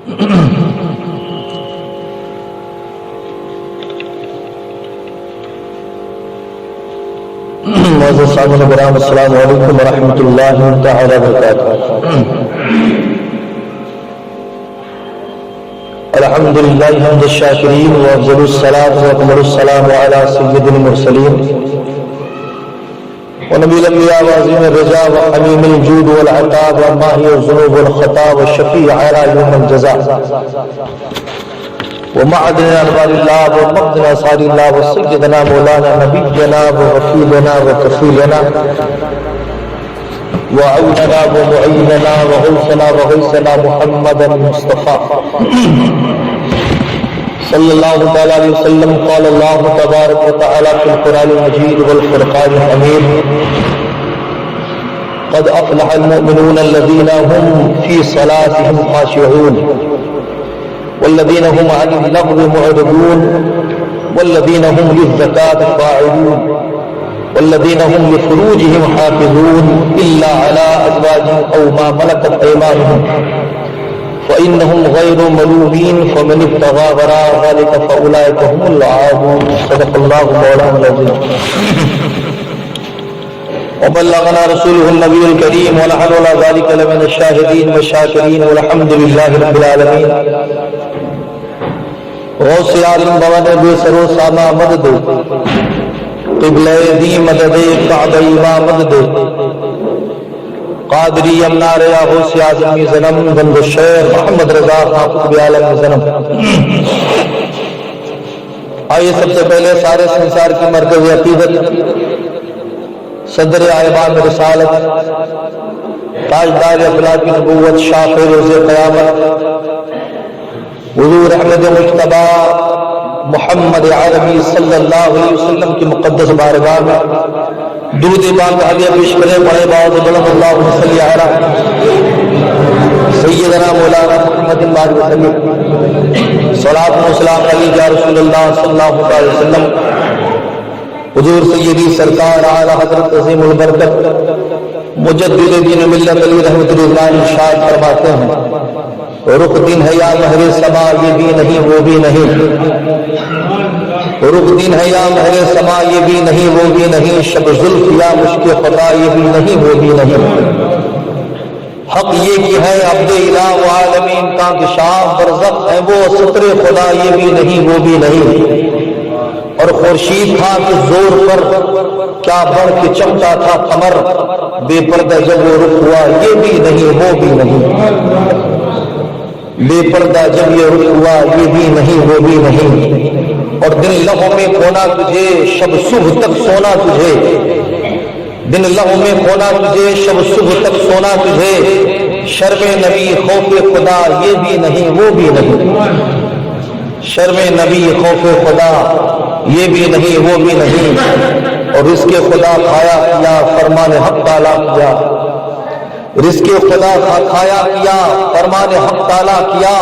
معزز سامعین کرام، السلام علیکم ورحمۃ اللہ تعالی وبرکاتہ۔ الحمد للہ حمد الشاکرین وافضل الصلاۃ واکمل السلام علی سید المرسلین ونبی الانبیاء وعظیم الرجا وحمیم الجود والعطاء وماحی الذنوب والخطا والشفیع علی یوم الجزاء ومعدن انوار اللہ ومقدن اثار اللہ وسیدنا مولانا نبینا ووکیلنا وکفیلنا وعوننا ومعیننا وغوثنا وغیثنا محمد المصطفى صلی اللہ علیہ وسلم۔ قال اللہ تبارک وتعالی فی القرآن المجید والفرقان الحمید: قد افلح المؤمنون الذین هم فی صلاتهم خاشعون والذین هم عن اللغو معرضون والذین هم للزکاة فاعلون والذین هم لفروجهم حافظون الا علی ازواجهم او ما ملکت ایمانهم فإنهم غير ملومين فمن ابتغى وراء ذلك فأولئك هم العادون۔ صدق الله مولانا العظيم وبلغنا رسوله النبي الكريم ونحن على ذلك لمن الشاهدين والشاكرين والحمد لله رب العالمين۔ غوث عالم بوان بے سرو ساما مدد قبلہ دی مدد کعبہ امام مدد قادری امنار غوث اعظمی زنم بند الشیخ محمد رضا خان قطب عالم زنم۔ آئیے سب سے پہلے سارے سنسار کی مرکز عقیدت، صدر ایوان رسالت، تاجدار افلاک نبوت، شاف روز قیامت، حضور احمد مجتبی محمد عربی صلی اللہ علیہ وسلم کی مقدس بارگاہ میں درود پاک ہدیہ پیش کریں۔ بڑے باؤ بلند اللہ صلی علی سیدنا مولانا محمد وسلم، صلاۃ و سلام علی یا رسول اللہ صلی اللہ علیہ وسلم۔ حضور سیدی سرکار اعلی حضرت عظیم البرکت مجدد دین ملت علی رحمۃ اللہ ارشاد فرماتے ہیں: رخ دن ہے یا مہر سما یہ بھی نہیں وہ بھی نہیں، رخ دن ہے یا مہر سما یہ بھی نہیں وہ بھی نہیں، شب زلف یا مشک خطا یہ بھی نہیں وہ بھی نہیں۔ حق یہ کہ ہے عبد الہ و عالمین کا کہ شام برزخ ہے وہ ستر خدا یہ بھی نہیں وہ بھی نہیں، اور خورشید تھا کہ زور پر کیا بڑھ کے چمکا تھا قمر، بے پردہ جب وہ رخ ہوا یہ بھی نہیں وہ بھی نہیں، بے پردہ جب یہ رخ ہوا یہ بھی نہیں وہ بھی نہیں، اور دن لہو میں کھونا تجھے شب صبح تک سونا تجھے، دن لہو میں کھونا تجھے شب صبح تک سونا تجھے، شرم نبی خوف خدا یہ بھی نہیں وہ بھی نہیں، شرم نبی خوف خدا یہ بھی نہیں وہ بھی نہیں، اور رزق خدا کھایا کیا فرمان حق تعالیٰ کیا، رزق خدا کھایا کیا فرمان حق تعالیٰ کیا،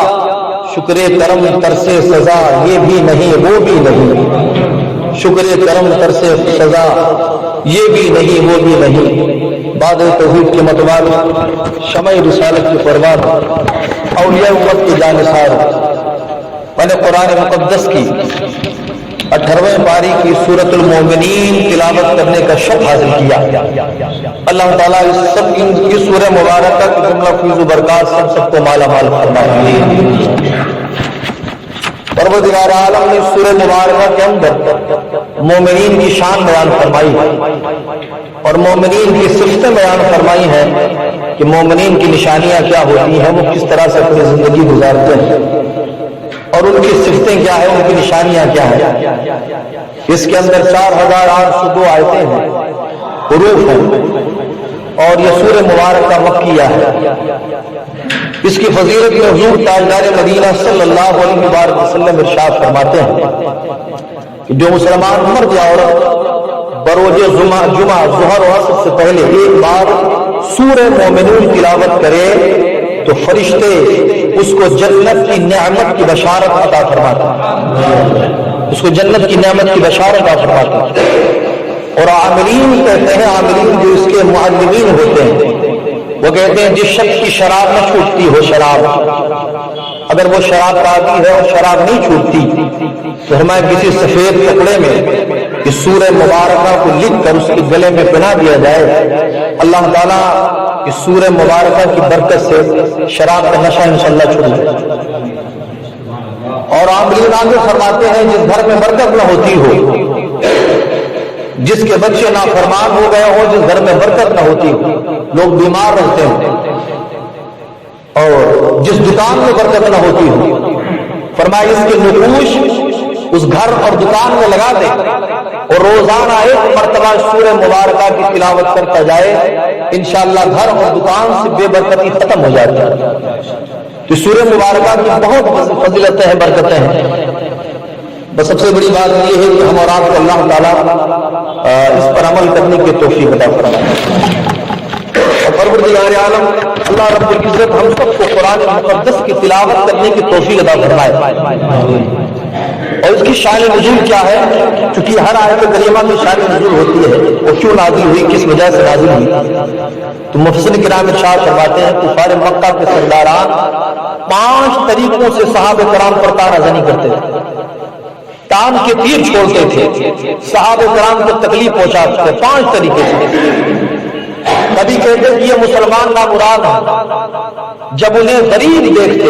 شکر کرم ترس سزا یہ بھی نہیں وہ بھی نہیں، شکر کرم ترس سزا یہ بھی نہیں وہ بھی نہیں۔ بعد توحید کے متوال شمع رسالت کی پروان اولیاء امت کی جانثار، میں نے قرآن مقدس کی 18ویں پاری کی سورۃ المومنین تلاوت کرنے کا شرف حاصل کیا۔ اللہ تعالیٰ اس سب کی سورہ مبارکہ کی جملہ فیض و برکات سب کو مالا مال فرمائے۔ پروردگار عالم نے سورہ مبارکہ کے اندر مومنین کی شان بیان فرمائی اور مومنین کی صفتیں بیان فرمائی ہیں کہ مومنین کی نشانیاں کیا ہوتی ہیں، وہ کس طرح سے اپنی زندگی گزارتے ہیں، اور ان کی صفتیں کیا ہیں، ان کی نشانیاں کیا ہیں۔ اس کے اندر 4802 آیتیں ہیں، حروف ہیں، اور یہ سورہ مبارکہ مکیہ ہے۔ اس کی فضیلت میں حضور تاجدار مدینہ صلی اللہ علیہ وسلم ارشاد فرماتے ہیں کہ جو مسلمان مرد یا عورت بروز جمعہ ظہر و عصر سے پہلے ایک بار سورہ مومنون تلاوت کرے تو فرشتے اس کو جنت کی نعمت کی بشارت عطا فرماتے ہیں، اس کو جنت کی نعمت کی بشارت عطا فرماتے ہیں۔ اور عاملین کہتے ہیں، عاملین جو اس کے معلمین ہوتے ہیں، وہ کہتے ہیں جس شخص کی شراب نہ چھوٹتی ہو شراب، اگر وہ شراب کا عادی ہے اور شراب نہیں چھوٹتی تو ہمیں کسی سفید کپڑے میں اس سورہ مبارکہ کو لکھ کر اس کے گلے میں پہنا دیا جائے، اللہ تعالیٰ اس سورہ مبارکہ کی برکت سے شراب کا نشہ انشاءاللہ چھوڑ جائے۔ اور عاملین آگے فرماتے ہیں جس گھر میں برکت نہ ہوتی ہو، جس کے بچے نافرمان ہو گئے ہو، جس گھر میں برکت نہ ہوتی ہو، لوگ بیمار رہتے ہیں، اور جس دکان میں برکت نہ ہوتی ہو، فرمایا اس کے نقوش اس گھر اور دکان میں لگا دے اور روزانہ ایک مرتبہ سورہ مبارکہ کی تلاوت کرتا جائے، انشاءاللہ گھر اور دکان سے بے برکتی ختم ہو جاتی ہے۔ تو سورہ مبارکہ کی بہت فضیلتیں ہیں، برکتیں ہیں۔ بس سب سے بڑی بات یہ ہے کہ ہم اور آپ کو اللہ تعالیٰ اس پر عمل کرنے کی توفیق عطا فرمائے، اور پروردگار عالم اللہ رب العزت ہم سب کو قرآن مقدس کی تلاوت کرنے کی توفیق عطا فرمائے۔ اور اس کی شان نزول کیا ہے؟ چونکہ ہر آیت کریمہ کی شان نزول ہوتی ہے، وہ کیوں نازل ہوئی، کس وجہ سے نازل ہوئی، تو مفسرین کرام ارشاد فرماتے ہیں کفار مکہ کے سرداران 5 طریقوں سے صحابہ کرام پر تانا زنی کرتے تھے، تان کے تیر چھوڑتے تھے، صحابہ کرام کو تکلیف پہنچاتے تھے 5 طریقے سے۔ کبھی کہتے کہ یہ مسلمان نامراد ہیں جب انہیں غریب دیکھتے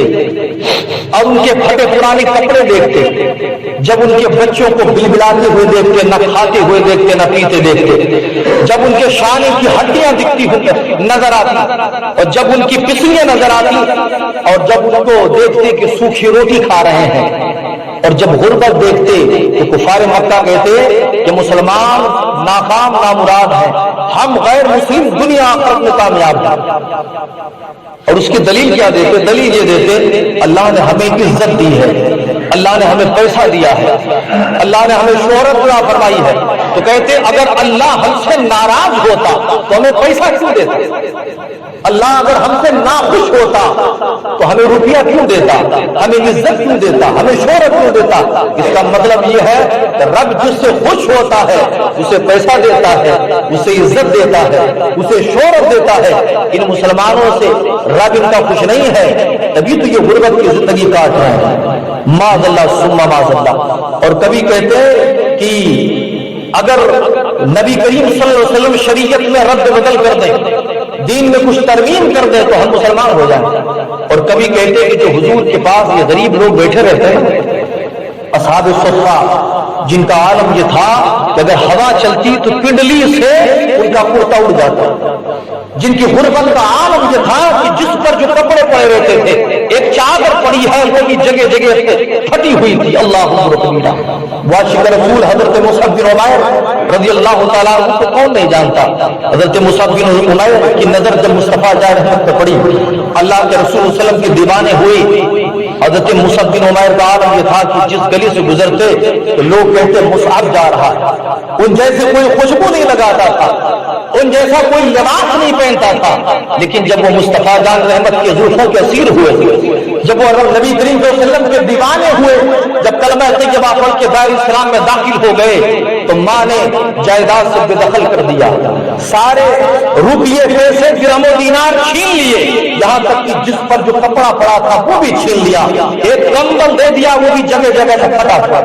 اور ان کے پھٹے پرانے کپڑے دیکھتے، جب ان کے بچوں کو بلبلاتے ہوئے دیکھتے، نہ کھاتے ہوئے دیکھتے نہ پیتے دیکھتے، جب ان کے شانے کی ہڈیاں دکھتی نظر آتی اور جب ان کی پسلیاں نظر آتی، اور جب ان کو دیکھتے کہ سوکھی روٹی کھا رہے ہیں، اور جب غربت دیکھتے تو کفار مکہ کہتے کہ مسلمان ناکام نامراد ہیں، ہم غیر مسلم دنیا آخرت میں کامیاب ہیں۔ اور اس کی دلیل کیا دیتے؟ دلیل یہ دیتے اللہ نے ہمیں عزت دی ہے، اللہ نے ہمیں پیسہ دیا ہے، اللہ نے ہمیں شہرت عطا فرمائی ہے، تو کہتے اگر اللہ ہم سے ناراض ہوتا تو ہمیں پیسہ کیوں دیتا؟ اللہ اگر ہم سے ناخوش ہوتا تو ہمیں روپیہ کیوں دیتا، ہمیں عزت کیوں دیتا، ہمیں شہرت کیوں دیتا؟ اس کا مطلب یہ ہے کہ رب جس سے خوش ہوتا ہے اسے پیسہ دیتا ہے، اسے عزت دیتا ہے، اسے شہرت دیتا ہے۔ ان مسلمانوں سے رب ان کا خوش نہیں ہے، تبھی تو یہ غربت کی زندگی کاٹ رہے ہیں، معاذ اللہ ثم معاذ اللہ۔ اور کبھی کہتے کہ اگر نبی کریم صلی اللہ علیہ وسلم شریعت میں رد بدل کر دیں، دین میں کچھ ترمیم کر دیں تو ہم مسلمان ہو جائیں۔ اور کبھی کہتے کہ جو حضور کے پاس یہ غریب لوگ بیٹھے رہتے ہیں، اصحاب الصفہ، جن کا عالم یہ تھا کہ اگر ہوا چلتی تو پنڈلی سے ان کا کرتا اڑ جاتا، جن کی غربت کا عالم یہ تھا کہ جس پر جو کپڑے پڑے رہتے تھے، ایک چادر پڑی ہے وہ بھی جگہ جگہ پھٹی ہوئی تھی۔ اللہ اکبر۔ واشق رسول حضرت مصعب بن عمیر رضی اللہ تعالیٰ عنہ کو کون نہیں جانتا؟ حضرت مصعب بن عمیر کی نظر جب مصطفیٰ جائے رحمت پہ پڑی، اللہ کے رسول صلی اللہ علیہ وسلم کی دیوانے ہوئی۔ حضرت مصعب بن عمیر کا عالم یہ تھا کہ جس گلی سے گزرتے تو لوگ کہتے مصعب جا رہا ہے، ان جیسے کوئی خوشبو نہیں لگاتا تھا، ان جیسا کوئی لباس نہیں پہنتا تھا، لیکن جب وہ مصطفیٰ جان رحمت کے زلفوں کے اسیر ہوئے، جب وہ نبی کریم صلی اللہ علیہ وسلم کے دیوانے ہوئے، جب کلمہ طیبہ پڑھ کے دار اسلام میں داخل ہو گئے تو ماں نے جائیداد سے بے دخل کر دیا، سارے روپیے پیسے درہم و دینار چھین لیے، یہاں تک کہ جس پر جو کپڑا پڑا تھا وہ بھی چھین لیا، ایک کمبل دے دیا وہ بھی جگہ جگہ سے پھٹا ہوا۔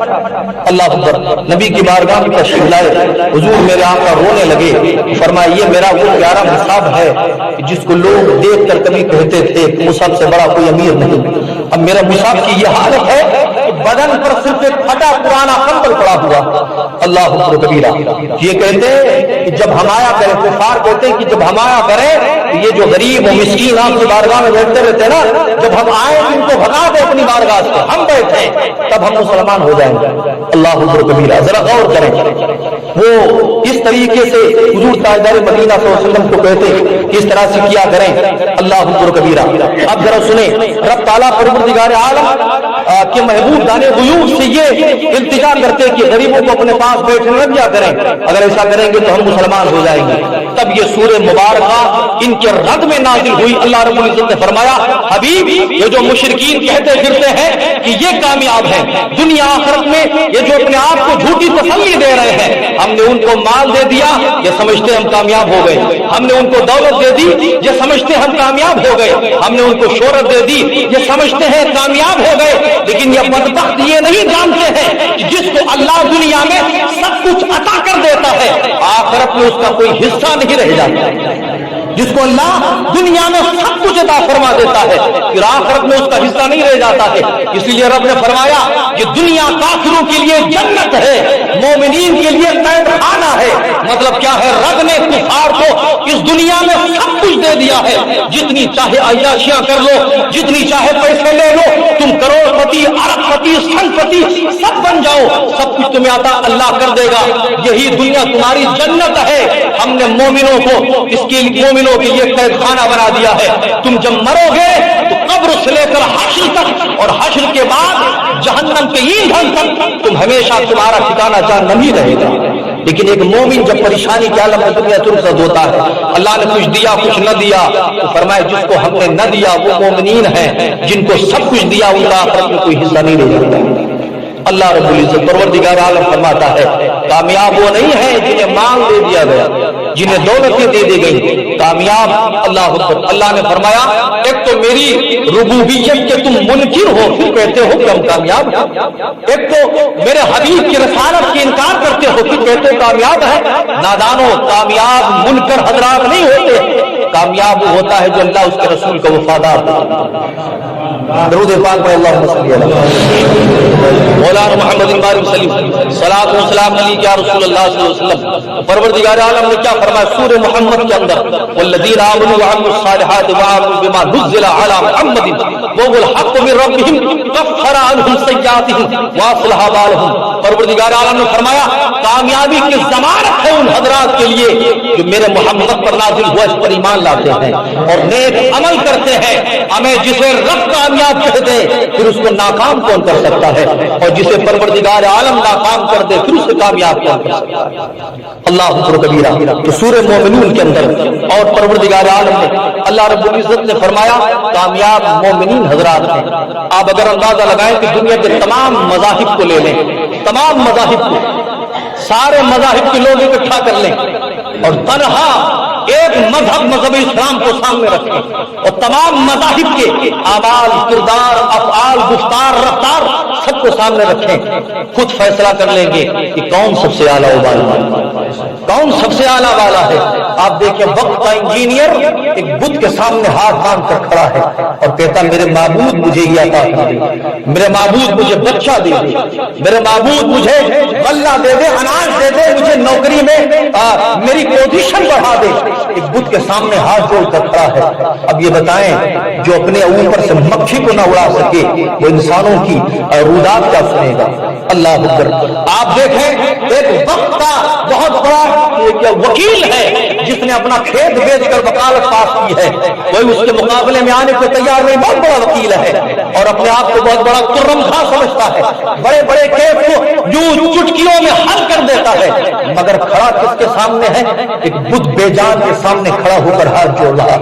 اللہ اکبر۔ نبی کی بارگاہ میں تشریف لائے، حضور میرے آقا رونے لگے، فرمایا یہ میرا وہ پیارا مصعب ہے جس کو لوگ دیکھ کر کبھی کہتے تھے مصعب سے بڑا کوئی امیر نہیں، اب میرا مصعب کی یہ حالت ہے کہ بدن پر صرف ایک پھٹا پرانا کمبل پڑا ہوا۔ اللہ اکبر کبیرہ۔ یہ کہتے کہ جب ہم آیا کریں، کفار کہتے کہ جب ہم آیا کریں تو یہ جو غریب و مسکین آپ کی بارگاہ میں بیٹھتے رہتے نا، جب ہم آئے ان کو بھگا دیں اپنی بارگاہ سے، ہم بیٹھے تب ہم مسلمان ہو جائیں گے۔ اللہ اکبر کبیرہ۔ ذرا غور کریں، وہ اس طریقے سے حضور تاجدار مدینہ صلی اللہ علیہ وسلم کو کہتے کہ اس طرح سے کیا کریں۔ اللہ اکبر کبیرہ۔ اب ذرا سنیں، رب تعالیٰ پروردگار عالم کے محبوب دانے غیوب سے یہ التجا کرتے کہ غریبوں کو اپنے پاس بیٹھنے نہ دیا کریں، اگر ایسا کریں گے تو ہم مسلمان ہو جائیں گے۔ تب یہ سورہ مبارکہ ان کے رد میں نازل ہوئی۔ اللہ رب العزت نے فرمایا حبیب یہ جو مشرکین کہتے پھرتے ہیں کہ یہ کامیاب ہیں دنیا آخرت میں، یہ جو اپنے آپ کو جھوٹی تسلی دے رہے ہیں हमने उनको माल दे दिया, ये समझते हम कामयाब हो गए। हमने उनको दौलत दे दी, ये समझते हम कामयाब हो गए। हमने उनको शोहरत दे दी, ये समझते हैं कामयाब हो गए। लेकिन ये बदबख्त ये नहीं जानते हैं कि जिसको अल्लाह दुनिया में सब कुछ अता कर देता है, आखिरत में उसका कोई हिस्सा नहीं रह जाता। जिसको अल्लाह दुनिया में सब कुछ अता फरमा देता है, फिर आखिरत में उसका हिस्सा नहीं रह जाता है। इसीलिए रब ने फरमाया कि दुनिया काफिरों के लिए जन्नत है, मोमिनीन के लिए कैद खाना है। मतलब क्या है, रब ने कुफार को इस दुनिया में सब कुछ दे दिया है। जितनी चाहे अय्याशियां कर लो, जितनी चाहे पैसे ले लो, तुम करोड़पति, अरबपति, संपत्ति सब बन जाओ, सब कुछ तुम्हें आता अल्लाह कर देगा। यही दुनिया तुम्हारी जन्नत है। हमने मोमिनों को इसके मोमिनों के लिए कैद खाना बना दिया है। तुम जब मरोगे तो कब्र से लेकर हश्र तक और हश्र के बाद जहन्नम के ईंधन तक तुम हमेशा तुम्हारा ठिकाना जहन्नम ही रहेगा। लेकिन एक मोमिन जब परेशानी के आलम में दुनिया तुरसद होता है, अल्लाह ने कुछ दिया कुछ न दिया, तो फरमाए जिसको हमने न दिया वो मोमिनीन है, जिनको सब कुछ दिया उनका आखिरत में कोई हिस्सा नहीं रह जाता। अल्लाह रब्बुल इज्जत परवरदिगार आलम फरमाता है, कामयाब वो नहीं है जिन्हें माल दे दिया गया, जिन्हें दौलतें दे दी गई। कामयाब अल्लाह ने फरमाया, एक तो मेरी रुबूबियत के तुम मुनकिर हो फिर कहते हो कि हम कामयाब हैं। एक तो मेरे हबीब की रसालत की इनकार करते हो फिर कहते हो कामयाब है। नादानो, कामयाब मुनकर हजरात नहीं होते, कामयाब वो होता है जो अल्लाह उसके रसूल का वफादार होता। दरूद पाक पर अल्लाहुम्मा सल्ली अला मौलाना मोहम्मद सलात व सलाम अलैहि या रसूल अल्लाह सल्लल्लाहु अलैहि वसल्लम। परवरदिगार आलम ने क्या फरमाया सूरह मोहम्मद के अंदर, वल्लज़ीना आमनू व अमिलुस सालिहाति व आमनू बिमा नुज़्ज़िला अला मुहम्मदिन व हुवल हक़्क़ु मिन रब्बिहिम कफ़्फ़रा अन्हुम सय्यातिहिम व असलहा बालहुम। परवरदिगार आलम ने फरमाया कामयाबी की ज़मानत है उन हज़रात के लिए जो मेरे मोहम्मद पर नाज़िल हुआ इस पर ईमान लाते हैं और नेक अमल करते हैं। हमें जिसे रब कामयाब कर दे फिर उसको नाकाम कौन कर सकता है, और जिसे परवरदिगार आलम नाकाम कर दे फिर उसे कामयाब कौन कर सकता है। अल्लाह अकबर कबीरा। तो सूरह मोमिनून के अंदर और परवरदिगार आलम ने अल्लाह रब्बुल इज्जत ने फरमाया कामयाब मोमिनीन हजरात हैं। आप अगर अंदाजा लगाएं कि दुनिया के तमाम मज़ाहिब को ले लें, तमाम मज़ाहिब को, सारे मज़ाहिब के लोग इकट्ठा कर लें और तन्हा एक मजहब इस्लाम को सामने रखें और तमाम मज़ाहिब के आमाल, किरदार, अफ़आल, गुफ्तार, रफ्तार सबको सामने रखें, खुद फैसला कर लेंगे कि कौन सबसे आला वाला, कौन सबसे आला वाला है। आप देखिए वक्त का इंजीनियर एक बुत के सामने हाथ बांध कर खड़ा है और कहता मेरे माबूद मुझे ये अता कर दे, मेरे माबूद मुझे बच्चा दे दे, मेरे माबूद मुझे गल्ला दे दे, अनाज दे दे, मुझे नौकरी में मेरी पोजीशन बढ़ा दे। एक बुत के सामने हाथ जोड़कर खड़ा है। अब ये बताएं जो अपने ऊपर से मक्खी को न उड़ा सके वो इंसानों की रुदात क्या सुनेगा। अल्लाह अकबर। आप देखें एक वक्त का बहुत बड़ा वकील है जिसने अपना खेत बेचकर वकालत पास की है, वही उसके मुकाबले में आने को तैयार नहीं। बहुत बड़ा वकील है और अपने आप को बहुत बड़ा कुर्रम खां समझता है, बड़े बड़े केस को यूं चुटकियों में हल कर देता है, मगर खड़ा किसके सामने है? एक बुत बेजान के सामने खड़ा होकर हाथ जोड़ रहा।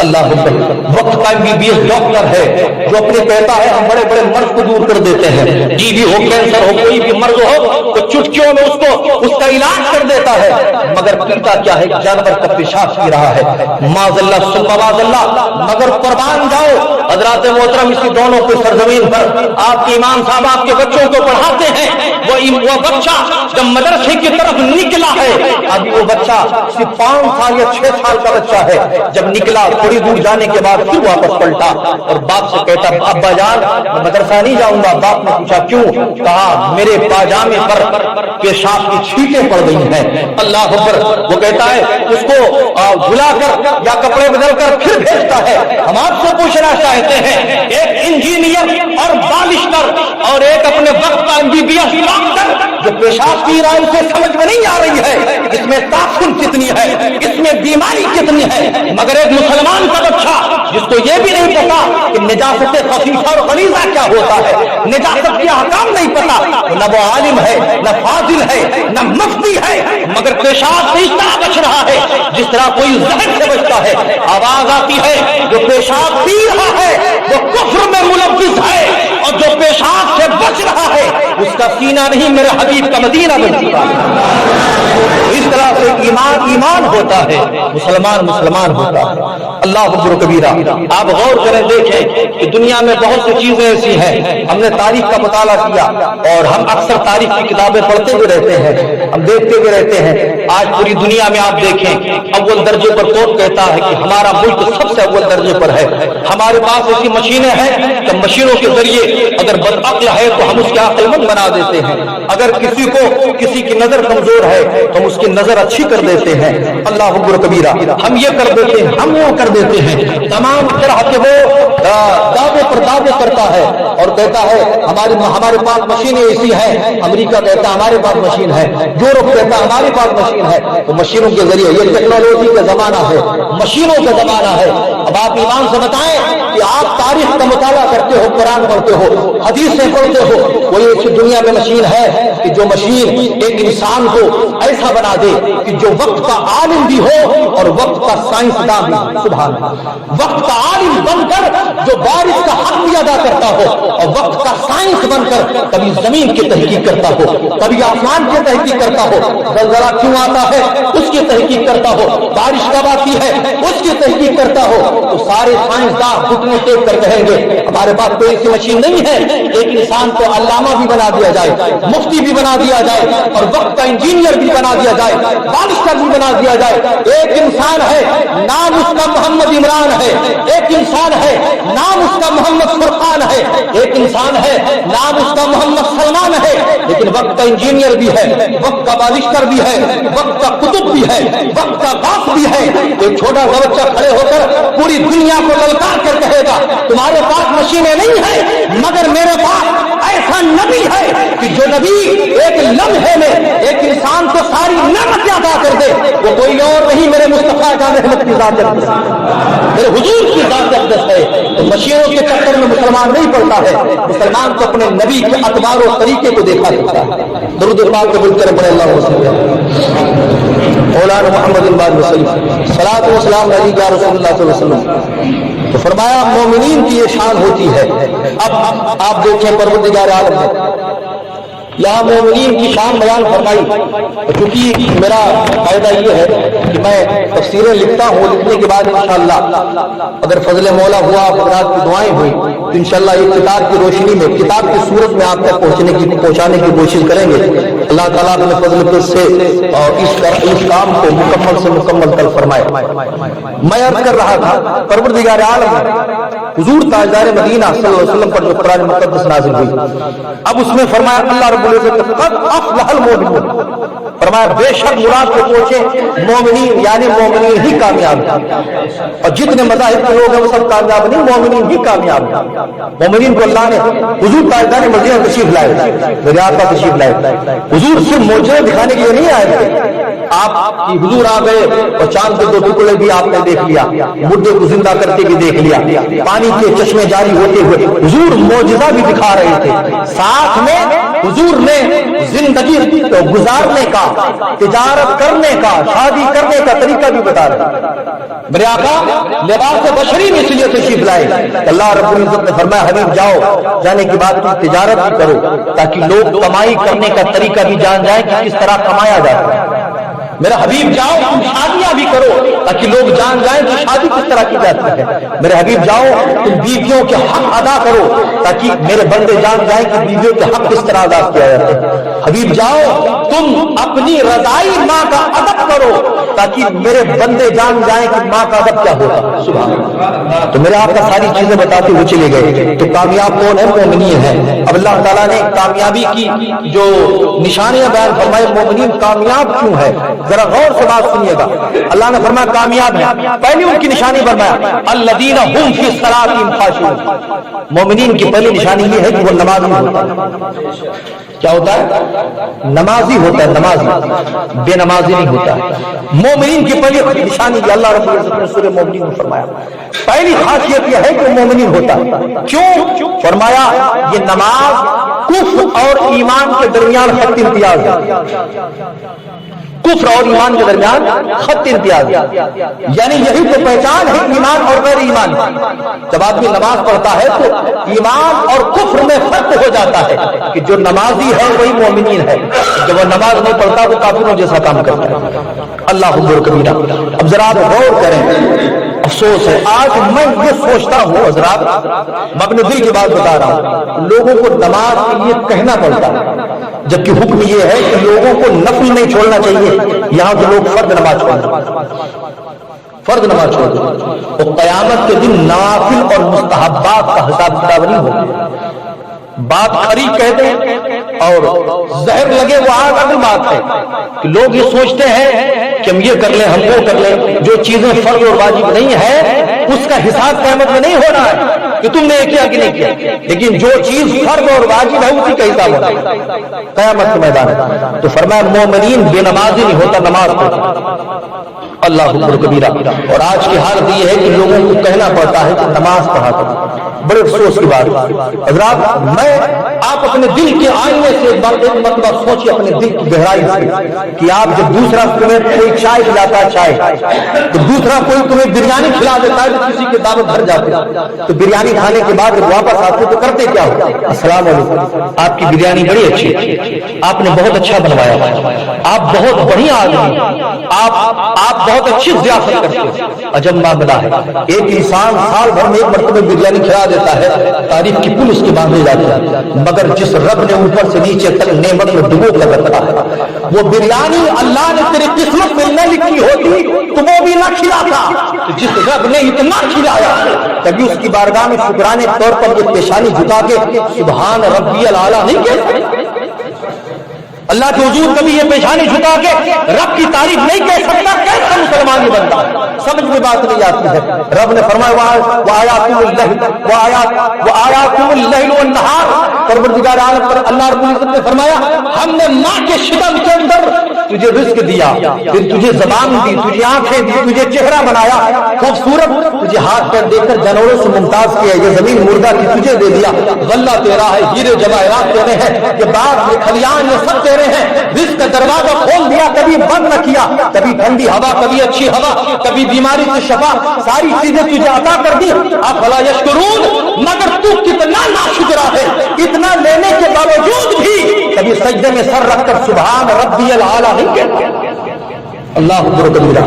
अल्लाह अकबर। वक्त का MBBS डॉक्टर है जो अपने कहता है हम बड़े बड़े मर्ज को दूर कर देते हैं, टीबी हो, कैंसर हो, कोई भी मर्ज हो तो चुटकियों में उसका इलाज कर देता है, मगर पीता क्या है? जानवर का पेशाब पी रहा है। माज़ल्ला सुम्मा माज़ल्ला। मगर कुर्बान जाओ हज़रात मोहतरम, इसी दोनों को सरजमीन पर आपके इमाम साहब आपके बच्चों को पढ़ाते हैं, वो बच्चा जब मदरसे की तरफ निकला है, अभी वो बच्चा सिर्फ 5 साल या 6 साल का बच्चा है, जब निकला थोड़ी दूर जाने के बाद फिर वापस पलटा और बाप से कहता अब्बा जान मैं मदरसा नहीं जाऊंगा। बाप ने पूछा क्यों? कहा मेरे पाजामे पर पेशाब की छींटें पड़ गई हैं। अल्लाह अकबर। वो कहता है उसको धुलाकर या कपड़े बदलकर फिर भेजता है। हम आपसे पूछना चाहते हैं, एक इंजीनियर और बालिस्टर और एक अपने वक्त का MBBS डॉक्टर जो पेशाब पी रहा है उसे समझ में नहीं आ रही है इसमें ताफुन कितनी है, इसमें बीमारी कितनी है, मगर एक मुसलमान का बच्चा जिसको ये भी नहीं पता कि निजासत खफीफा और गलीज़ा क्या होता है, निजासत के अहकाम नहीं पता, न वो आलिम है, न फाजिल है, न मुफ्ती है, मगर पेशाब से इस तरह बच रहा है जिस तरह कोई जहर से बचता है। आवाज आती है जो पेशाब पी रहा है वो कुफ्र में मुलव्विस है और जो पेशाब से बच रहा है उसका کا سینہ نہیں میرے حبیب کا مدینہ بن چکا ہے۔ اس طرح سے ایمان ایمان ہوتا ہے، مسلمان مسلمان ہوتا ہے۔ اللہ اکبر کبیرہ۔ آپ غور کریں، دیکھیں کہ دنیا میں بہت سی چیزیں ایسی ہیں، ہم نے تاریخ کا مطالعہ کیا اور ہم اکثر تاریخ کی کتابیں پڑھتے ہوئے رہتے ہیں، ہم دیکھتے ہوئے رہتے ہیں۔ آج پوری دنیا میں آپ دیکھیں، اول درجے پر کون کہتا ہے کہ ہمارا ملک سب سے اول درجے پر ہے؟ ہمارے پاس ایسی مشینیں ہیں کہ مشینوں کے ذریعے اگر بدعقل ہے تو ہم اس کے عقل مند بنا دیتے ہیں، اگر کسی کی نظر کمزور ہے تو ہم اس کی نظر اچھی کر دیتے ہیں۔ اللہ اکبر کبیرہ۔ ہم یہ کر دیتے ہیں، ہم وہ کر دیتے ہیں، تمام طرح کے وہ دعوے پر دعوے کرتا ہے اور کہتا ہے ہمارے پاس مشینیں ایسی ہیں، امریکہ کہتا ہے ہمارے پاس مشین ہے، یورپ کہتا ہے ہمارے پاس مشین ہے۔ تو مشینوں کے ذریعے، یہ ٹیکنالوجی کا زمانہ ہے، مشینوں کا زمانہ ہے۔ اب آپ ایمان سے بتائیں کہ آپ تاریخ کا مطالعہ کرتے ہو، قرآن پڑھتے ہو، حدیثیں پڑھتے ہو، کوئی ایسی دنیا میں مشین ہے کہ جو مشین ایک انسان کو ایسا بنا دے کہ جو وقت کا عالم بھی ہو اور وقت کا سائنسداں بھی ہو؟ سبحان اللہ۔ وقت کا عالم بن کر جو بارش کا حق بھی ادا کرتا ہو اور وقت کا سائنس بن کر کبھی زمین کی تحقیق کرتا ہو، کبھی آسمان کی تحقیق کرتا ہو، زلزلہ کیوں آتا ہے اس کی تحقیق کرتا ہو، بارش کب آتی ہے اس کی تحقیق کرتا ہو، تو سارے سائنسداں گھٹنے ٹیک کر کہیں گے ہمارے پاس کوئی ایسی مشین نہیں ہے ایک انسان کو علامہ بھی بنا دیا جائے، مفتی بھی بنا دیا جائے اور وقت کا انجینئر بھی بنا دیا جائے، بارشگر بھی بنا دیا جائے۔ ایک انسان ہے، نام اس کا محمد عمران ہے، ایک انسان ہے، نام اس کا محمد فرقان ہے، ایک انسان ہے، نام اس کا محمد سلمان ہے، لیکن وقت کا انجینئر بھی ہے، وقت کا بارشگر بھی ہے، وقت کا کتب بھی ہے، وقت کا غاص بھی ہے۔ ایک چھوٹا سا بچہ کھڑے ہو کر پوری دنیا کو للکار کر کہے گا تمہارے پاس مشینیں نہیں ہیں مگر میرے پاس ایسا نبی ہے کہ جو نبی ایک لمحے میں ایک انسان کو ساری نعمتیں عطا کر دے، وہ کوئی اور نہیں میرے مصطفیٰ کا رحمت کی ذات اقدس ہے، میرے حضور کی ذات اقدس ہے۔ تو مشینوں کے چکر میں مسلمان نہیں پڑتا ہے، مسلمان کو اپنے نبی کے اطوار و طریقے کو دیکھا جاتا ہے۔ درود پاک قبول کریں پڑے اللہ مولانا محمد الباد وسلم صلاۃ و سلام علیہ یا رسول اللہ صلی اللہ علیہ وسلم۔ تو فرمایا مومنین کی یہ شان ہوتی ہے۔ اب آپ دیکھیں پروردگار عالم ہے یہاں مومنین کی شان بیان فرمائی، کیونکہ میرا فائدہ یہ ہے کہ میں تفسیریں لکھتا ہوں، لکھنے کے بعد انشاءاللہ اگر فضل مولا ہوا، حضرات کی دعائیں ہوئی تو انشاءاللہ ایک کتاب کی روشنی میں، کتاب کی صورت میں آپ تک پہنچانے کی کوشش کریں گے۔ اللہ تعالیٰ اپنے فضل سے اور اس کام کو مکمل سے مکمل کر فرمائے۔ میں عرض کر رہا تھا پروردگار عالم حضور تاجدار مدینہ صلی اللہ علیہ وسلم پر جو قرآن مقدس نازل ہوئی، اب اس میں فرمایا اللہ رب العزت قد افلح المؤمنون، فرمایا بے شک مراد کو پہنچے مومنین، یعنی مومنین ہی کامیاب ہیں، اور جتنے مذاہب کے لوگ ہیں وہ سب کامیاب نہیں، مومنین ہی کامیاب ہیں۔ مومنین کو اللہ نے حضور تاجدار مدینہ تشریف لائے، دریافت کا تشریف لائے، حضور صرف معجزے دکھانے کے لیے نہیں آئے تھے۔ آپ کی حضور آ گئے اور چاند کے 2 ٹکڑے بھی آپ نے دیکھ لیا، مردے کو زندہ کرتے بھی دیکھ لیا، پانی کے چشمے جاری ہوتے ہوئے حضور معجزہ بھی دکھا رہے تھے، ساتھ میں حضور نے زندگی گزارنے کا، تجارت کرنے کا، شادی کرنے کا طریقہ بھی بتا رہے۔ میرے آقا لباس بشری میں اس لیے تشریف لائے، اللہ رب العزت نے فرمایا حبیب جاؤ، جانے کے بعد تم تجارت بھی کرو تاکہ لوگ کمائی کرنے کا طریقہ بھی جان جائیں کہ کس طرح کمایا جاتا ہے۔ میرا حبیب جاؤ تم شادیاں بھی کرو تاکہ لوگ جان جائیں کہ شادی کس طرح کی جاتی ہے۔ میرے حبیب جاؤ تم بیویوں کے حق ادا کرو تاکہ میرے بندے جان جائیں کہ بیویوں کے حق کس طرح ادا کیا جاتا ہے۔ حبیب جاؤ تم اپنی رضائی ماں کا ادب کرو تاکہ میرے بندے جان جائیں کہ ماں کا ادب کیا ہوتا۔ سبحان اللہ۔ تو میرے آپ کا ساری چیزیں بتاتے ہوئے چلے گئے۔ تو کامیاب کون ہے؟ مومنین ہے۔ اب اللہ تعالیٰ نے کامیابی کی جو نشانیاں بیان فرمائے، مومنین کامیاب کیوں ہے ذرا غور سے بات سنیے گا۔ اللہ نے فرمایا کامیاب ہے، پہلی ان کی نشانی فرمایا الذین هم فی صلاتہم خاشعون، مومنین کی پہلی نشانی یہ ہے کہ وہ نمازی ہوتا ہے۔ کیا ہوتا ہے؟ نمازی ہوتا ہے، نمازی، بے نمازی نہیں ہوتا ہے۔ مومنین کی پہلی نشانی یہ اللہ رب العزت نے سورہ مومنین میں فرمایا، پہلی خاصیت یہ ہے کہ مومنین ہوتا ہے۔ کیوں؟ فرمایا یہ نماز کفر اور ایمان کے درمیان خط امتیاز ہے، کفر اور ایمان کے درمیان خط امتیاز، یعنی یہی تو پہچان ہے ایمان اور غیر ایمان۔ جب آدمی نماز پڑھتا ہے تو ایمان اور کفر में फर्क हो जाता है कि जो नमाजी है वही मोमिनीन है, जब वो नमाज नहीं पढ़ता वो काफिरों जैसा काम करता है। अल्लाह अकबर कबीरा। अब जरा आप गौर करें, अफसोस है आज मैं ये सोचता हूँ हजरात, मैं अपने दिल की बात बता रहा हूँ, लोगों को नमाज के लिए कहना पड़ता है, जबकि हुक्म ये है कि लोगों को नफल नहीं छोड़ना चाहिए। यहाँ के लोग फर्द नमाज छोड़ दो तो कयामत के दिन नाफिल और मुस्तहब्बात का हिसाब किताब नहीं होगा। बात खरी कह दें और जहर लगे वो आग अलग बात है कि लोग ये सोचते हैं कि हम ये कर लें, हम वो कर लें। जो चीजें फर्ज और वाजिब नहीं है उसका हिसाब क़यामत में नहीं हो रहा है कि तुमने ये किया कि नहीं किया, लेकिन जो चीज फर्ज और वाजिब है उसी का हिसाब होता है क़यामत के मैदान में। तो फरमाया मोमिनीन बेनमाजी नहीं होता, नमाज पढ़ता। अल्लाह अकबर कबीरा। और आज की हालत ये है कि लोगों को कहना पड़ता है कि नमाज पढ़ा करो। बड़े अफसोस की बात हज़रात, मैं आप अपने दिल के आईने से एक मतलब सोचिए, अपने दिल की गहराई से कि आप जब दूसरा तुम्हें कोई चाय पिलाता है, चाय तो दूसरा कोई तुम्हें बिरयानी खिला देता है तो किसी के दावत भर जाते हैं, तो बिरयानी खाने के बाद जब वापस आते तो करते क्या हो, अस्सलाम वालेकुम, आपकी बिरयानी बड़ी अच्छी है, आपने बहुत अच्छा बनवाया, आप बहुत बढ़िया आदमी, आप बहुत अच्छी ज़ियाफत करते हो। अजब मामला है, एक इंसान साल भर में एक मरतबा बिरयानी खिला देता है, तारीफ की पुल उसके बांधे जाती है, मगर जिस रब ने ऊपर से नीचे तक नेमत में डुबो कर रखा है, वो बिरयानी अल्लाह ने तेरी किस्मत में न लिखी होती तो वो भी ना खिलाता। तो जिस रब ने इतना खिलाया कभी उसकी बारगाह में शुक्राने के तौर पर ये पेशानी झुका के सुभान रब्बियल आला नहीं कह, अल्लाह के हुजूर कभी ये पेशानी झुका के रब की तारीफ नहीं कह सकता, कैसा मुसलमान बनता है? समझ में बात नहीं आती है। रब ने फरमाया परवरदिगार आलम पर अल्लाह रब्बुल इज्जत ने फरमाया हमने माँ के शिकम के अंदर तुझे रिस्क दिया, फिर तुझे जबान दी, तुझे आंखें दी, तुझे चेहरा बनाया खूबसूरत, तुझे हाथ पैर देकर जानवरों से मुमताज किया, ये जमीन मुर्दा की तुझे दे दिया, गल्ला तेरा है, हीरे जवाहरात तेरे हैं, ये बाग ये खलियान ये सब तेरे हैं, रिस्क का दरवाजा खोल दिया, कभी बंद न किया, कभी ठंडी हवा, कभी अच्छी हवा, कभी बीमारी से शफा, सारी चीजें तुझे अता कर दी। अफला यशकुरून, मगर तू कितना नाशुक्रा है, इतना लेने के बावजूद भी कभी सजदे में सर रखकर सुभान रब्बियल आला नहीं कहता। अल्लाह अकबर कबीरा।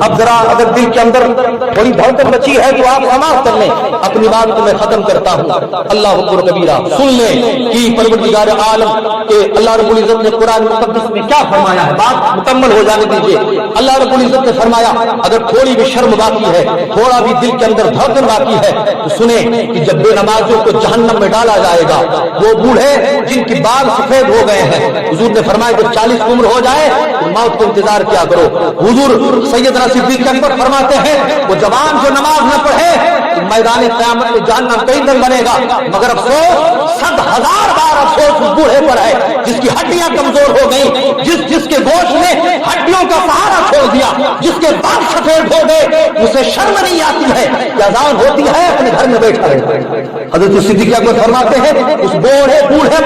अब जरा अगर दिल के अंदर थोड़ी धड़कन बची है तो आप समाप्त कर लें, अपनी बात को मैं खत्म करता हूँ। अल्लाह अकबर कबीरा। सुन लें कि परवरदिगार आलम के अल्लाह रब्बुल इज्जत ने कुरान मुक़द्दस में क्या फरमाया है, बात मुकम्मल हो जाने दीजिए। अल्लाह रब्बुल इज्जत ने फरमाया अगर थोड़ी भी शर्म बाकी है, थोड़ा भी दिल के अंदर धड़कन बाकी है तो सुने कि जब बेनमाजियों को जहन्नम में डाला जाएगा, वो बूढ़े जिनके बाल सफेद हो गए हैं, हुजूर ने फरमाया जब 40 की उम्र हो जाए तो मौत का इंतजार क्या करो। हुजूर सैयदना सिद्दीक़ अकबर फरमाते हैं वो जवान जो नमाज न पढ़े तो मैदान क़यामत में जहन्नम कहीं नहीं बनेगा, मगर अफसोस 100,000 बार अफसोस उस बूढ़े पर है जिसकी हड्डियां कमजोर हो गई, जिसके गोश्त ने हड्डियों का सहारा छोड़ दिया, जिसके बाल सफेद हो गए, उसे शर्म नहीं आती है कि अज़ान होती है अपने घर में बैठा रहे। हज़रत सिद्दीक़ अकबर फरमाते हैं उस बूढ़े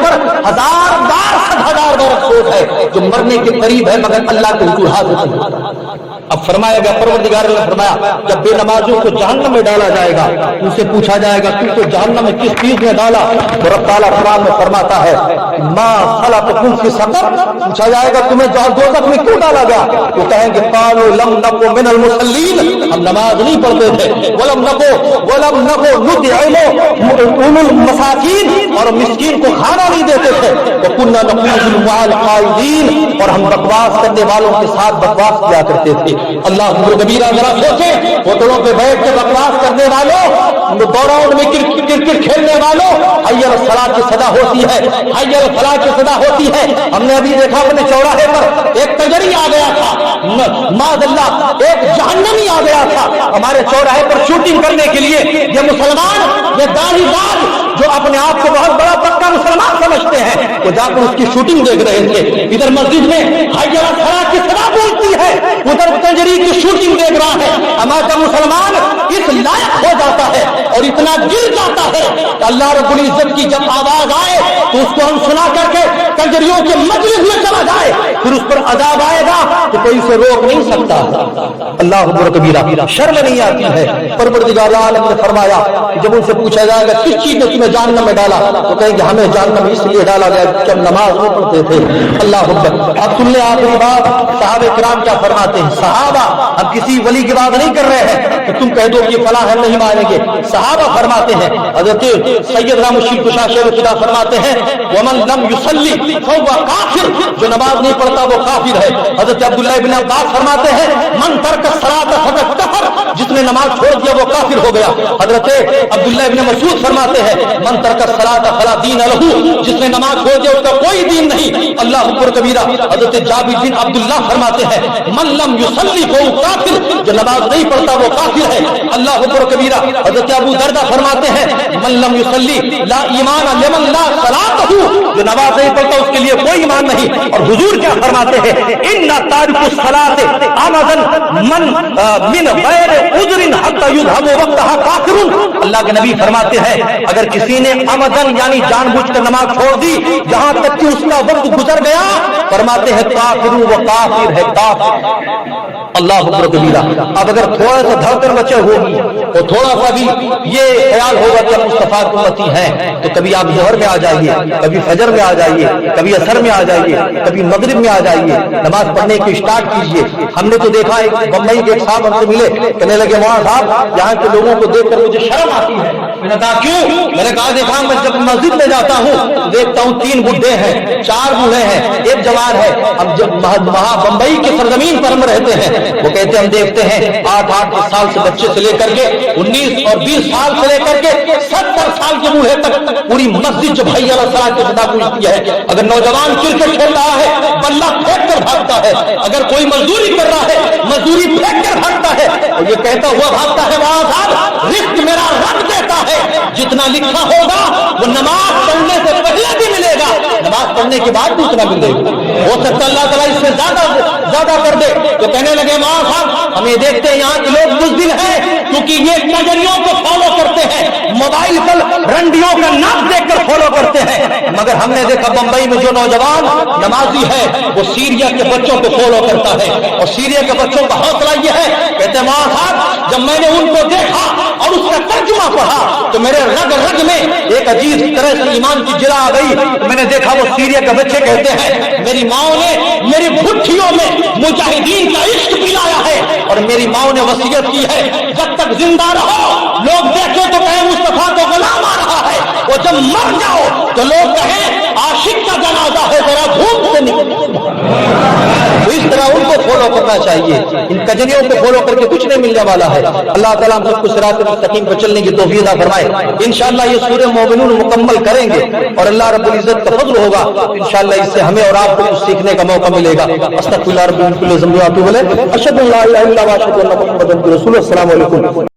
पर 1000 बार 100,000 बार अफसोस है जो मरने के करीब है मगर अल्लाह के हुजूर हाजिर नहीं होता। अब फरमाया गया परवरदिगार ने फरमाया जब बेनमाजियों को जहन्नम में डाला जाएगा उनसे पूछा जाएगा तुमको जहन्नम में किस चीज में डाला, तो रब ताला कुरान में फरमाता है मां खलक़कुम फी सक़र, पूछा जाएगा तुम्हें दोज़ख में क्यों डाला गया, तो कहेंगे क़ालू लम नकु मिनल मुसल्लीन, हम नमाज नहीं पढ़ते थे, वलम नकु नुति'इमु मसाकीन, और मिस्कीन को खाना नहीं देते थे, व कुन्ना नक़ूज़ु मअल क़ाइदीन, और हम बकवास करने वालों के साथ बकवास किया करते थे। अल्लाह कबीरा। जरा सोचे होटलों पे बैठ के बकवास करने वालों, दौरान में क्रिकेट खेलने वालों, हय्यल सलात की सदा होती है, हय्यल फलाह की सदा होती है। हमने अभी देखा अपने चौराहे पर एक तजरी आ गया था, माज़अल्लाह एक जहन्नमी आ गया था हमारे चौराहे पर शूटिंग करने के लिए। ये मुसलमान, ये दाढ़ीदार जो अपने आप को बहुत बड़ा पक्का मुसलमान समझते हैं, वो जाकर उसकी शूटिंग देख रहे थे। इधर मस्जिद में हय्यल फलाह की सदा बोलती है, उधर तजरी की शूटिंग देख रहा है। हमारा मुसलमान इस लायक हो जाता है और इतना गिर जाता है कि अल्लाह रब्बुल इज्जत की जब आवाज आए तो उसको हम सुना करके कजरियों के मजलिस में चला जाए, फिर उस पर अजाब आएगा तो कोई उसे रोक नहीं सकता। अल्लाह अकबर कबीरा। शर्म नहीं आती है। परवरदिगार आलम ने फरमाया कि जब उनसे पूछा जाएगा किस चीज ने तुम्हें जहन्नम में डाला, तो कहेंगे हमें जहन्नम में इसलिए डाला गया जब नमाज नहीं पढ़ते थे। अल्लाह अकबर। अब सुन ले आखिरी बात, सहाबे किराम क्या फरमाते हैं। सहाबा, हम किसी वली की बात नहीं कर रहे हैं कि तुम कह दो कि फलां हम नहीं मानेंगे। सहाबा फरमाते हैं, हजरत सैयदना मुशीर कुशा शेर खुदा फरमाते हैं वमन लम युसल्ली फहुवा काफिर, जो नमाज नहीं पढ़ता वो काफिर है। हजरत अब्दुल्लाह इब्न अब्बास फरमाते हैं मन तरक सलात फकद कफर, जिसने नमाज छोड़ दिया वो काफिर हो गया। हजरत अब्दुल्लाह इब्न मसूद फरमाते हैं मन तरक सलात फला दीन लहू, जिसने नमाज छोड़ दिया उसका कोई दीन नहीं। अल्लाह अकबर कबीरा। हजरत जाबिर बिन अब्दुल्लाह फरमाते हैं मन लम युसल्ली फहुवा काफिर, जो नमाज नहीं पढ़ता वो काफिर है। अल्लाह अकबर कबीरा। हजरत अबू दरदा फरमाते हैं मन लम युसल्ली ला ईमान लिमन ला सलातहू, जो नमाज नहीं पढ़ता उसके लिए कोई ईमान नहीं। और हुजूर क्या फरमाते हैं इन्ना तारिकुस सलात अमदन मन मिन गैर उज़्रिन हत्ता युज़हबु वक्तहा काफिरुन। अल्लाह के नबी फरमाते हैं अगर किसी ने अमदन यानी जानबूझकर नमाज छोड़ दी जहां तक कि उसका वक्त गुजर गया, फरमाते हैं काफिरु व काफिर है काफिर। अल्लाह अकबर कबीरा। अब अगर थोड़ा सा धड़कन बचे होगी तो थोड़ा सा भी ये ख्याल होगा कि हम मुस्तफा की उम्मती हैं, तो कभी आप जोहर में आ जाइए, कभी फजर में आ जाइए, कभी असर में आ जाइए, कभी मगरिब में आ जाइए, नमाज पढ़ने की स्टार्ट कीजिए। हमने तो देखा एक बम्बई के एक साहब हमसे मिले, कहने लगे मौलाना साहब यहाँ के लोगों को देखकर मुझे शर्म आती है। मैंने कहा क्यों? मैंने कहा देखा मैं जब मस्जिद में जाता हूँ तो देखता हूँ 3 बुढ़े हैं, 4 बूढ़े हैं, 1 जवान है। अब जब वहां बम्बई की सरजमीन पर हम रहते हैं, वो कहते हम देखते हैं 8-8 साल से बच्चे से लेकर के 19 और 20 साल से लेकर के 70 साल के बूढ़े तक पूरी मस्जिद जो भैया सलात की सदा पूछती है। अगर नौजवान क्रिकेट खेल रहा है बल्ला फेंक कर भागता है, अगर कोई मजदूरी कर रहा है मजदूरी फेंक कर भागता है, और ये कहता हुआ भागता है वहां साहब रिस्क मेरा रब देता है, जितना लिखा होगा वो नमाज पढ़ने से पहले भी मिलेगा, नमाज पढ़ने के बाद भी उतना मिलेगा। हो सकता है अल्लाह ताला इससे ज्यादा कर दे। तो कहने लगे वहां साहब हम ये देखते हैं यहाँ के लोग बुज़दिल हैं क्योंकि ये नजरियों को फॉलो करते हैं, मोबाइल पर रंडियों का नाम देखकर फॉलो करते हैं। मगर हमने देखा बंबई में जो नौजवान नमाजी है वो सीरिया के बच्चों को फॉलो करता है, और सीरिया के बच्चों का हौसला ये है, कहते हैं वहां साहब जब मैंने उनको देखा और उसका तर्जुमा पढ़ा तो मेरे रग रग में एक अजीब तरह से ईमान की जिला आ गई। मैंने देखा वो सीरिया के बच्चे कहते हैं मेरी माँ ने मेरी भुट्ठियों में मुजाहिदीन का इश्क पिलाया है, और मेरी माँ ने वसीयत की है जब तक जिंदा रहो लोग देखे तो कहें मुस्तफा को गुलाम आ रहा है, और जब मर जाओ तो लोग कहें आशिक का जनाजा है जरा धूप से निकलो। तो इस तरह उनको फॉलो करना चाहिए, इन कजनियों को फॉलो करके कुछ नहीं मिलने वाला है। अल्लाह ताला हम सबको सिरात मुस्तकीम पर चलने की तौफीक अता फरमाए। इंशाअल्लाह ये सूरह मोमिनून मुकम्मल करेंगे और अल्लाह रब्बुल इज्जत का फज़ल होगा, इंशाअल्लाह इससे हमें और आपको कुछ सीखने का मौका मिलेगा। अस्तगफिरुल्लाह रब्बी मिन कुल्ली ज़ंबिन व अतूबु इलैह। अशहदु अन ला इलाहा इल्लल्लाह व अशहदु अन्ना मुहम्मदन रसूलुल्लाह। अस्सलामु अलैकुम।